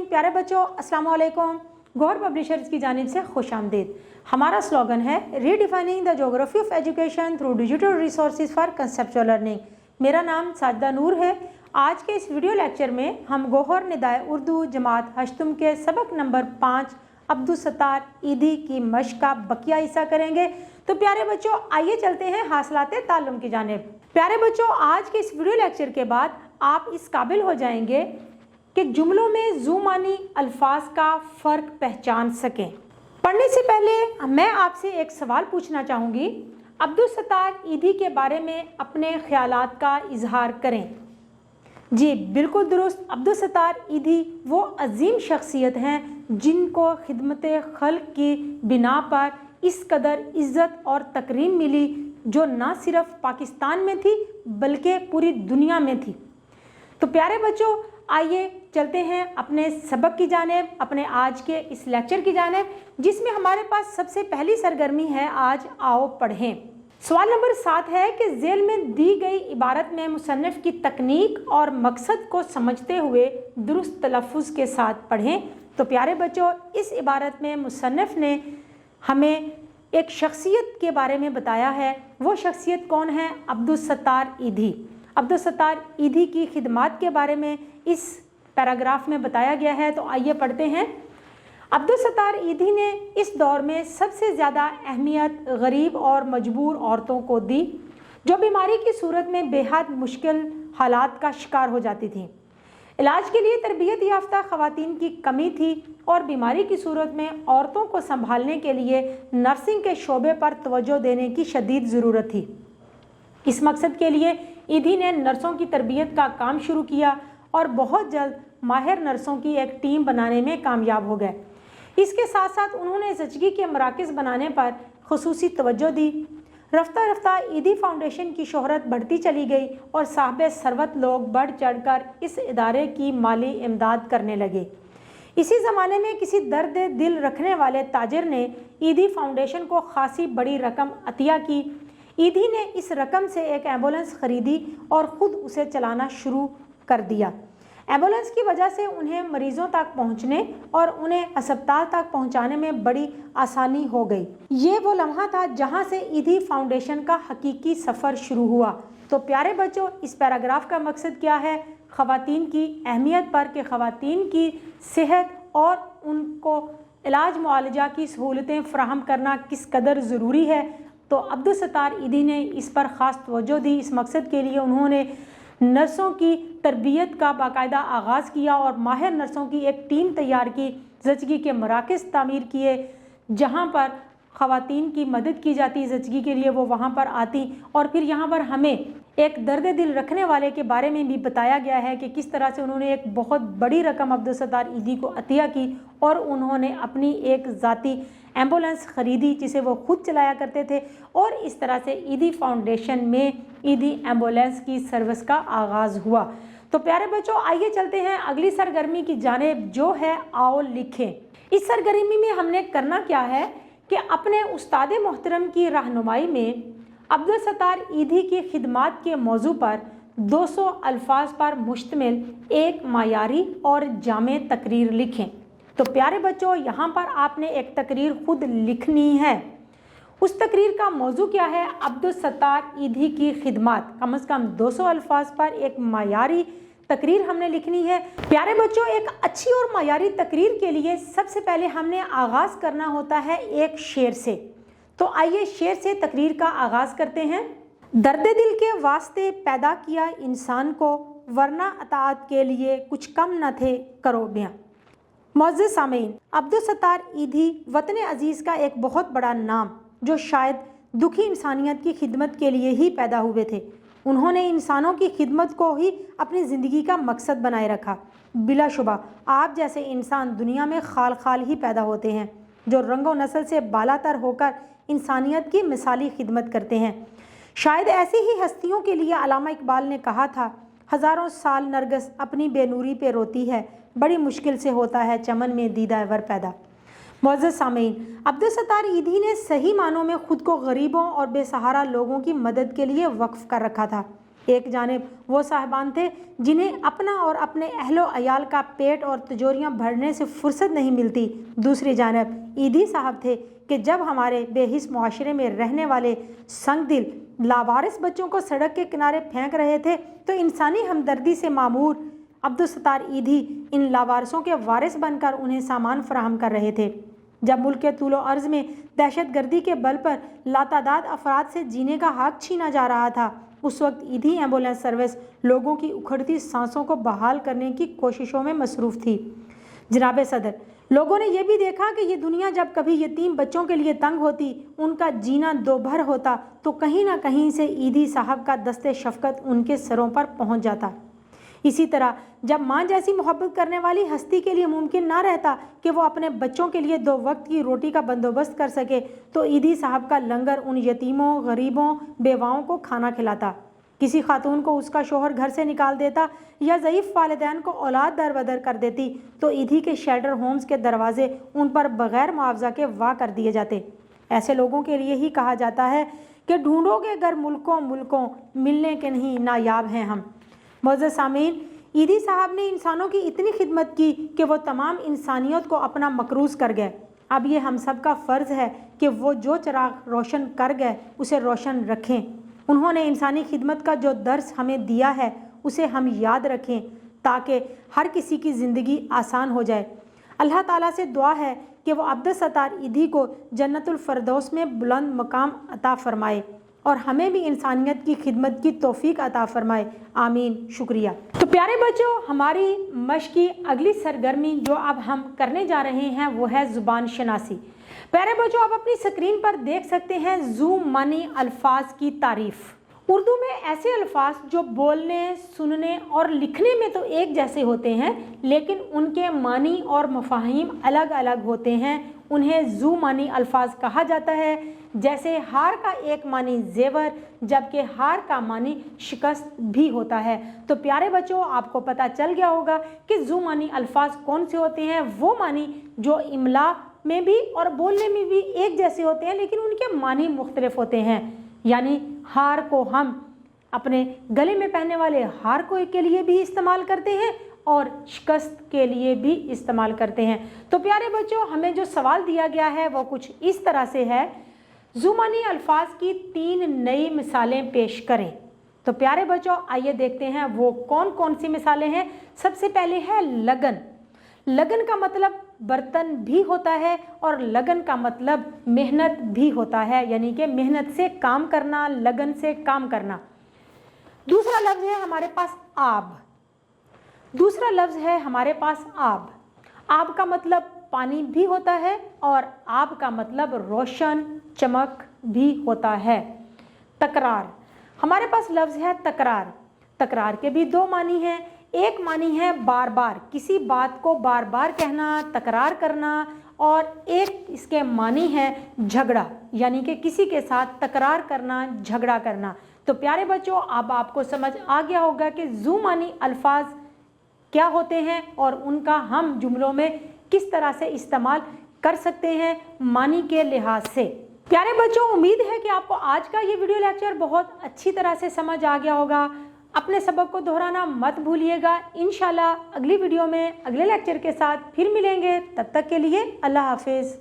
Morning प्यारे बच्चों, अस्सलाम वालेकुम। गौहर पब्लिशर्स की जानिब से खुश आमदीद। हमारा स्लोगन है redefining the geography of education through digital resources for conceptual learning. मेरा नाम साजिदा नूर है। आज के इस वीडियो लेक्चर में हम गौहर निदाए उर्दू जमात हश्तुम के सबक नंबर 5 अब्दुस्सत्तार ईदी की मश्क का बकिया हिस्सा करेंगे। तो प्यारे बच्चों, आइए चलते हैं हासिलात ताल्लुम की जानिब। प्यारे बच्चों, आज के इस वीडियो लेक्चर के बाद आप इस काबिल हो जाएंगे कि जुमलों में ज़ुमानी अल्फाज का फ़र्क पहचान सकें। पढ़ने से पहले मैं आपसे एक सवाल पूछना चाहूँगी। अब्दुस्सत्तार ईदी के बारे में अपने ख्यालात का इजहार करें। जी बिल्कुल दुरुस्त। अब्दुस्सत्तार ईदी वो अजीम शख्सियत हैं जिनको खिदमत खल्क की बिना पर इस कदर इज़्ज़त और तकरीम मिली, जो ना सिर्फ पाकिस्तान में थी बल्कि पूरी दुनिया में थी। तो प्यारे बच्चों, आइए चलते हैं अपने सबक की जानिब, अपने आज के इस लेक्चर की जानिब, जिसमें हमारे पास सबसे पहली सरगर्मी है। आज आओ पढ़ें। सवाल नंबर 7 है कि झेल में दी गई इबारत में मुसन्निफ की तकनीक और मकसद को समझते हुए दुरुस्त तलफ़्फ़ुज़ के साथ पढ़ें। तो प्यारे बच्चों, इस इबारत में मुसन्निफ ने हमें एक शख्सियत के बारे में बताया है। वो शख्सियत कौन है? अब्दुस्सत्तार ईदी। अब्दुस्सत्तार ईदी की खिदमात के बारे में इस पैराग्राफ में बताया गया है। तो आइए पढ़ते हैं। अब्दुस्सत्तार ईदी ने इस दौर में सबसे ज़्यादा अहमियत गरीब और मजबूर औरतों को दी, जो बीमारी की सूरत में बेहद मुश्किल हालात का शिकार हो जाती थीं। इलाज के लिए तरबियत याफ्ता ख़वातीन की कमी थी और बीमारी की सूरत में औरतों को संभालने के लिए नर्सिंग के शोबे पर तवज्जो देने की शदीद ज़रूरत थी। इस मकसद के लिए ईदी ने नर्सों की तरबियत का काम शुरू किया और बहुत जल्द माहिर नर्सों की एक टीम बनाने में कामयाब हो गए। इसके साथ साथ उन्होंने ज़चगी के मराकज़ बनाने पर खुसूसी तवज्जो दी। रफ्ता रफ्ता ईदी फाउंडेशन की शोहरत बढ़ती चली गई और साहब सरवत लोग बढ़ चढ़कर इस इदारे की माली इमदाद करने लगे। इसी ज़माने में किसी दर्द दिल रखने वाले ताजिर ने ईदी फाउंडेशन को खासी बड़ी रकम अतिया की। ईदी ने इस रकम से एक एम्बुलेंस ख़रीदी और ख़ुद उसे चलाना शुरू कर दिया। एम्बुलेंस की वजह से उन्हें मरीज़ों तक पहुंचने और उन्हें अस्पताल तक पहुंचाने में बड़ी आसानी हो गई। ये वो लम्हा था जहां से ईदी फाउंडेशन का हकीकी सफ़र शुरू हुआ। तो प्यारे बच्चों, इस पैराग्राफ का मकसद क्या है? ख़वातीन की अहमियत पर कि ख़वातीन की सेहत और उनको इलाज मुआलजा की सहूलतें फ़राहम करना किस कदर ज़रूरी है। तो अब्दुस्सत्तार ईदी ने इस पर ख़ास तवज्जो दी। इस मकसद के लिए उन्होंने नर्सों की तरबियत का बाकायदा आगाज़ किया और माहिर नर्सों की एक टीम तैयार की। ज़चगी के मराकज़ तामीर किए जहाँ पर ख़वातीन की मदद की जाती ज़चगी के लिए, वो वहाँ पर आती। और फिर यहाँ पर हमें एक दर्द दिल रखने वाले के बारे में भी बताया गया है कि किस तरह से उन्होंने एक बहुत बड़ी रकम अब्दुस्सत्तार ईदी को अतिया की और उन्होंने अपनी एक ज़ाती एम्बुलेंस ख़रीदी जिसे वो खुद चलाया करते थे। और इस तरह से ईदी फाउंडेशन में ईदी एम्बुलेंस की सर्विस का आगाज़ हुआ। तो प्यारे बच्चों, आइए चलते हैं अगली सरगर्मी की जानिब, जो है आओ लिखें। इस सरगर्मी में हमने करना क्या है कि अपने उस्ताद मोहतरम की रहनुमाई में अब्दुस्सत्तार ईदी की खिदमात के मौजू पर 200 अल्फाज पर मुश्तमिल एक मायारी और जामे तकरीर लिखें। तो प्यारे बच्चों, यहाँ पर आपने एक तकरीर खुद लिखनी है। उस तकरीर का मौजू क्या है? अब्दुस्सत्तार ईदी की खिदमात। कम से कम 200 अल्फाज पर एक मायारी तकरीर हमने लिखनी है। प्यारे बच्चों, एक अच्छी और मायारी तकरीर के लिए सबसे पहले हमने आगाज़ करना होता है एक शेर से। तो आइए शेर से तकरीर का आगाज़ करते हैं। दर्द दिल के वास्ते पैदा किया इंसान को, वरना अताअत के लिए कुछ कम न थे करो बयां। मुअज़्ज़िज़ सामीन, अब्दुस्सत्तार ईदी वतन अज़ीज़ का एक बहुत बड़ा नाम, जो शायद दुखी इंसानियत की खिदमत के लिए ही पैदा हुए थे। उन्होंने इंसानों की खिदमत को ही अपनी ज़िंदगी का मकसद बनाए रखा। बिलाशुबा आप जैसे इंसान दुनिया में खाल खाल ही पैदा होते हैं, जो रंगो नस्ल से बालातर होकर इंसानियत की मिसाली खिदमत करते हैं। शायद ऐसी ही हस्तियों के लिए अल्लामा इकबाल ने कहा था, हज़ारों साल नरगस अपनी बेनूरी पे रोती है, बड़ी मुश्किल से होता है चमन में दीदा वर पैदा। मुअज़्ज़िज़ सामीन, अब्दुस्सत्तार ईदी ने सही मानों में ख़ुद को गरीबों और बेसहारा लोगों की मदद के लिए वक्फ़ कर रखा था। ایک جانب وہ صاحبان تھے جنہیں اپنا اور اپنے اہل و عیال کا پیٹ اور تجوریاں بھرنے سے فرصت نہیں ملتی، دوسری جانب عیدی صاحب تھے کہ جب ہمارے بے حس معاشرے میں رہنے والے سنگ دل لاوارث بچوں کو سڑک کے کنارے پھینک رہے تھے تو انسانی ہمدردی سے معمور عبدالستار عیدی ان لاوارثوں کے وارث بن کر انہیں سامان فراہم کر رہے تھے۔ جب ملک کے طول و عرض میں دہشت گردی کے بل پر لاتعداد افراد سے جینے کا حق چھینا جا رہا تھا، اس وقت عیدی ایمبولینس سروس لوگوں کی اکھڑتی سانسوں کو بحال کرنے کی کوششوں میں مصروف تھی۔ جناب صدر، لوگوں نے یہ بھی دیکھا کہ یہ دنیا جب کبھی یتیم بچوں کے لیے تنگ ہوتی، ان کا جینا دو بھر ہوتا، تو کہیں نہ کہیں سے عیدی صاحب کا دست شفقت ان کے سروں پر پہنچ جاتا۔ اسی طرح جب ماں جیسی محبت کرنے والی ہستی کے لیے ممکن نہ رہتا کہ وہ اپنے بچوں کے لیے 2 وقت کی روٹی کا بندوبست کر سکے، تو عیدی صاحب کا لنگر ان یتیموں، غریبوں، بیواؤں کو کھانا کھلاتا۔ کسی خاتون کو اس کا شوہر گھر سے نکال دیتا یا ضعیف والدین کو اولاد در بدر کر دیتی تو عیدی کے شیلٹر ہومز کے دروازے ان پر بغیر معاوضہ کے وا کر دیے جاتے۔ ایسے لوگوں کے لیے ہی کہا جاتا ہے کہ ڈھونڈو گے گر ملکوں ملنے کے نہیں نایاب ہیں ہم۔ معزز سامعین، عیدی صاحب نے انسانوں کی اتنی خدمت کی کہ وہ تمام انسانیت کو اپنا مکروز کر گئے۔ اب یہ ہم سب کا فرض ہے کہ وہ جو چراغ روشن کر گئے اسے روشن رکھیں۔ انہوں نے انسانی خدمت کا جو درس ہمیں دیا ہے اسے ہم یاد رکھیں تاکہ ہر کسی کی زندگی آسان ہو جائے۔ اللہ تعالیٰ سے دعا ہے کہ وہ عبدالستار عیدی کو جنت الفردوس میں بلند مقام عطا فرمائے اور ہمیں بھی انسانیت کی خدمت کی توفیق عطا فرمائے، آمین۔ شکریہ۔ تو پیارے بچوں، ہماری مشق کی اگلی سرگرمی جو اب ہم کرنے جا رہے ہیں وہ ہے زبان شناسی۔ پیارے بچوں، آپ اپنی سکرین پر دیکھ سکتے ہیں زو معنی الفاظ کی تعریف۔ اردو میں ایسے الفاظ جو بولنے، سننے اور لکھنے میں تو ایک جیسے ہوتے ہیں لیکن ان کے معنی اور مفاہیم الگ الگ ہوتے ہیں، انہیں زو معنی الفاظ کہا جاتا ہے۔ جیسے ہار کا ایک معنی زیور جبکہ ہار کا معنی شکست بھی ہوتا ہے۔ تو پیارے بچوں، آپ کو پتہ چل گیا ہوگا کہ زو معنی الفاظ کون سے ہوتے ہیں۔ وہ معنی جو املا میں بھی اور بولنے میں بھی ایک جیسے ہوتے ہیں لیکن ان کے معنی مختلف ہوتے ہیں۔ یعنی ہار کو ہم اپنے گلے میں پہننے والے ہار کو کے لیے بھی استعمال کرتے ہیں اور شکست کے لیے بھی استعمال کرتے ہیں۔ تو پیارے بچوں، ہمیں جو سوال دیا گیا ہے وہ کچھ اس طرح سے ہے، زو معنی الفاظ کی 3 نئی مثالیں پیش کریں۔ تو پیارے بچوں، آئیے دیکھتے ہیں وہ کون کون سی مثالیں ہیں۔ سب سے پہلے ہے لگن۔ لگن کا مطلب برتن بھی ہوتا ہے اور لگن کا مطلب محنت بھی ہوتا ہے، یعنی کہ محنت سے کام کرنا، لگن سے کام کرنا۔ دوسرا لفظ ہے ہمارے پاس آب۔ دوسرا لفظ ہے ہمارے پاس آب۔ آب کا مطلب پانی بھی ہوتا ہے اور آب کا مطلب روشن، چمک بھی ہوتا ہے۔ تکرار، ہمارے پاس لفظ ہے تکرار۔ تکرار کے بھی 2 معنی ہیں۔ ایک معنی ہے بار بار، کسی بات کو بار بار کہنا، تکرار کرنا، اور ایک اس کے معنی ہے جھگڑا، یعنی کہ کسی کے ساتھ تکرار کرنا، جھگڑا کرنا۔ تو پیارے بچوں، اب آپ کو سمجھ آ گیا ہوگا کہ زو معنی الفاظ کیا ہوتے ہیں اور ان کا ہم جملوں میں کس طرح سے استعمال کر سکتے ہیں معنی کے لحاظ سے۔ پیارے بچوں، امید ہے کہ آپ کو آج کا یہ ویڈیو لیکچر بہت اچھی طرح سے سمجھ آ گیا ہوگا۔ اپنے سبق کو دہرانا مت بھولیے گا۔ انشاءاللہ اگلی ویڈیو میں اگلے لیکچر کے ساتھ پھر ملیں گے۔ تب تک کے لیے اللہ حافظ۔